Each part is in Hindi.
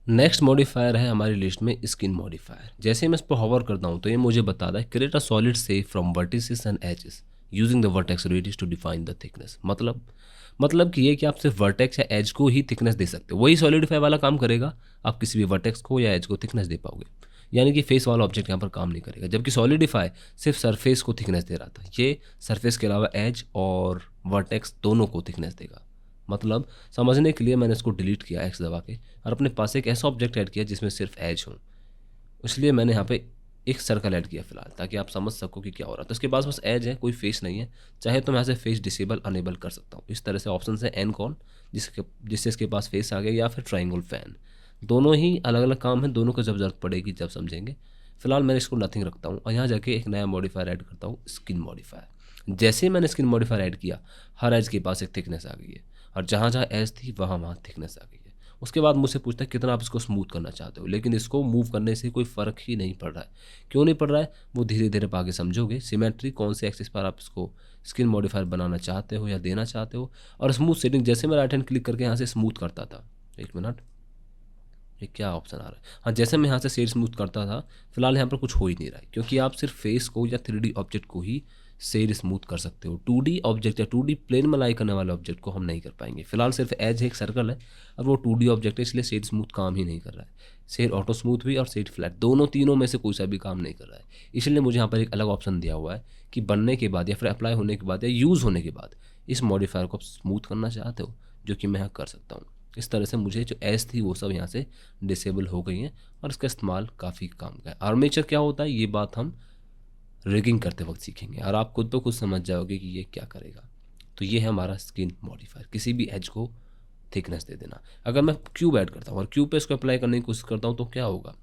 नेक्स्ट मॉडिफायर है हमारी लिस्ट में स्किन मॉडिफायर। जैसे ही मैं इस पर होवर करता हूँ तो ये मुझे बताता है create a solid shape from vertices and edges using the vertex radius to define the thickness. मतलब कि ये कि आप सिर्फ वर्टेक्स या एज को ही थिकनेस दे सकते हो, वही सॉलिडिफाई वाला काम करेगा। आप किसी भी वर्टेक्स को या एज को थिकनेस दे पाओगे, यानी कि फेस वाला ऑब्जेक्ट यहाँ पर काम नहीं करेगा। जबकि सॉलिडिफाई सिर्फ सरफेस को थिकनेस दे रहा था, ये सरफेस के अलावा एज और वर्टेक्स दोनों को थिकनेस देगा। मतलब समझने के लिए मैंने इसको डिलीट किया एक्स दबा के और अपने पास एक ऐसा ऑब्जेक्ट ऐड किया जिसमें सिर्फ एज हो। इसलिए मैंने यहाँ पे एक सर्कल ऐड किया फिलहाल, ताकि आप समझ सको कि क्या हो रहा है। तो इसके पास बस एज है, कोई फेस नहीं है। चाहे तो मैं यहाँ से फेस डिसेबल अनेबल कर सकता हूँ। इस तरह से ऑप्शन है एन कॉन, जिससे इसके पास फेस आ गया, या फिर ट्राइंगल फैन। दोनों ही अलग अलग काम है, दोनों को जब जरूरत पड़ेगी जब समझेंगे। फिलहाल मैंने इसको नथिंग रखता हूँ और यहाँ जाके एक नया मॉडिफायर ऐड करता हूँ, स्किन मॉडिफायर। जैसे ही मैंने स्किन मॉडिफायर ऐड किया, हर एज के पास एक थिकनेस आ गई है और जहाँ जहाँ एज थी वहाँ वहाँ थिकनेस आ गई है। उसके बाद मुझसे पूछता है कितना आप इसको स्मूथ करना चाहते हो, लेकिन इसको मूव करने से कोई फ़र्क ही नहीं पड़ रहा है। क्यों नहीं पड़ रहा है वो धीरे धीरे आगे समझोगे। सिमेट्री कौन से एक्सिस पर आप इसको स्किन मॉडिफायर बनाना चाहते हो या देना चाहते हो। और स्मूथ सेटिंग, जैसे मैं राइट हैंड क्लिक करके यहाँ से स्मूथ करता था, एक मिनट, ये क्या ऑप्शन आ रहा है। हाँ, जैसे मैं यहाँ से शेड स्मूथ करता था, फिलहाल यहाँ पर कुछ हो ही नहीं रहा है, क्योंकि आप सिर्फ फेस को या 3D ऑब्जेक्ट को ही शेड स्मूथ कर सकते हो। 2D ऑब्जेक्ट या 2D प्लेन में लाई करने वाले ऑब्जेक्ट को हम नहीं कर पाएंगे। फिलहाल सिर्फ एज एक सर्कल है और वो 2D ऑब्जेक्ट है, इसलिए शेड स्मूथ काम ही नहीं कर रहा है। शेड ऑटो स्मूथ भी और शेड फ्लैट, दोनों तीनों में से कोई सा भी काम नहीं कर रहा है। इसलिए मुझे यहाँ पर एक अलग ऑप्शन दिया हुआ है कि बनने के बाद या फिर अप्लाई होने के बाद या यूज़ होने के बाद इस मॉडिफायर को आप स्मूथ करना चाहते हो, जो कि मैं यहाँ कर सकता हूँ। इस तरह से मुझे जो एज थी वो सब यहाँ से डिसेबल हो गई हैं और इसका इस्तेमाल काफ़ी काम का है। आर्मेचर क्या होता है ये बात हम रिगिंग करते वक्त सीखेंगे और आप खुद ब खुद समझ जाओगे कि ये क्या करेगा। तो ये है हमारा स्किन मॉडिफायर, किसी भी एज को थिकनेस दे देना। अगर मैं क्यूब ऐड करता हूँ और क्यूब पे इसको अप्लाई करने की कोशिश करता हूँ तो क्या होगा।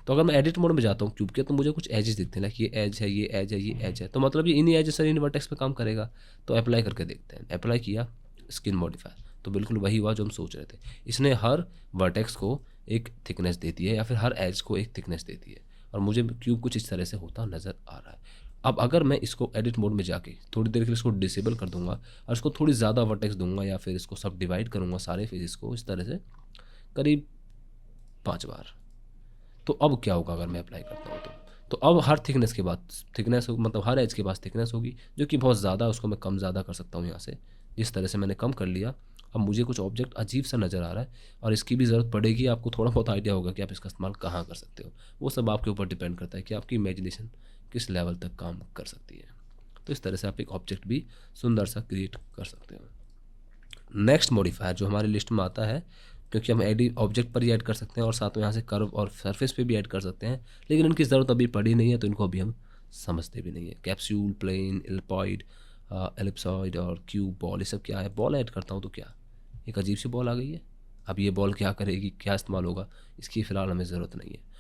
तो अगर मैं एडिट मोड में जाता हूँ क्यूब के, तो मुझे कुछ एजेस दिखते हैं, लाइक ये एज है, ये एज है, ये एज है। तो मतलब ये इन्हीं एज सर इन वर्टेक्स पे काम करेगा। तो अप्लाई करके देखते हैं। अप्लाई किया स्किन मॉडिफायर, तो बिल्कुल वही हुआ जो हम सोच रहे थे। इसने हर वर्टेक्स को एक थिकनेस देती है या फिर हर एज को एक थिकनेस देती है और मुझे क्यूब कुछ इस तरह से होता नज़र आ रहा है। अब अगर मैं इसको एडिट मोड में जाके थोड़ी देर के लिए इसको डिसेबल कर दूंगा और इसको थोड़ी ज़्यादा वर्टेक्स दूंगा या फिर इसको सब डिवाइड करूंगा सारे फेजेस को इस तरह से करीब 5 बार, तो अब क्या होगा अगर मैं अप्लाई करता हूँ तो अब हर थिकनेस के बाद थिकनेस मतलब हर एज के पास थिकनेस होगी, जो कि बहुत ज़्यादा, उसको मैं कम ज़्यादा कर सकता हूँ यहाँ से। जिस तरह से मैंने कम कर लिया, अब मुझे कुछ ऑब्जेक्ट अजीब सा नज़र आ रहा है और इसकी भी ज़रूरत पड़ेगी। आपको थोड़ा बहुत आइडिया होगा कि आप इसका इस्तेमाल कहाँ कर सकते हो। वो सब आपके ऊपर डिपेंड करता है कि आपकी इमेजिनेशन किस लेवल तक काम कर सकती है। तो इस तरह से आप एक ऑब्जेक्ट भी सुंदर सा क्रिएट कर सकते हो। नेक्स्ट मॉडिफायर जो हमारी लिस्ट में आता है, क्योंकि हम एडी ऑब्जेक्ट पर ही ऐड कर सकते हैं और साथ में यहाँ से कर्व और सरफेस पे भी ऐड कर सकते हैं, लेकिन इनकी ज़रूरत अभी पड़ी नहीं है तो इनको अभी हम समझते भी नहीं है। कैप्सूल, प्लेन, एल्पॉइड, एलिप्सॉइड और क्यूब, बॉल, ये सब क्या है। बॉल ऐड करता हूँ तो क्या एक अजीब सी बॉल आ गई है। अब ये बॉल क्या करेगी, क्या इस्तेमाल होगा, इसकी फ़िलहाल हमें ज़रूरत नहीं है।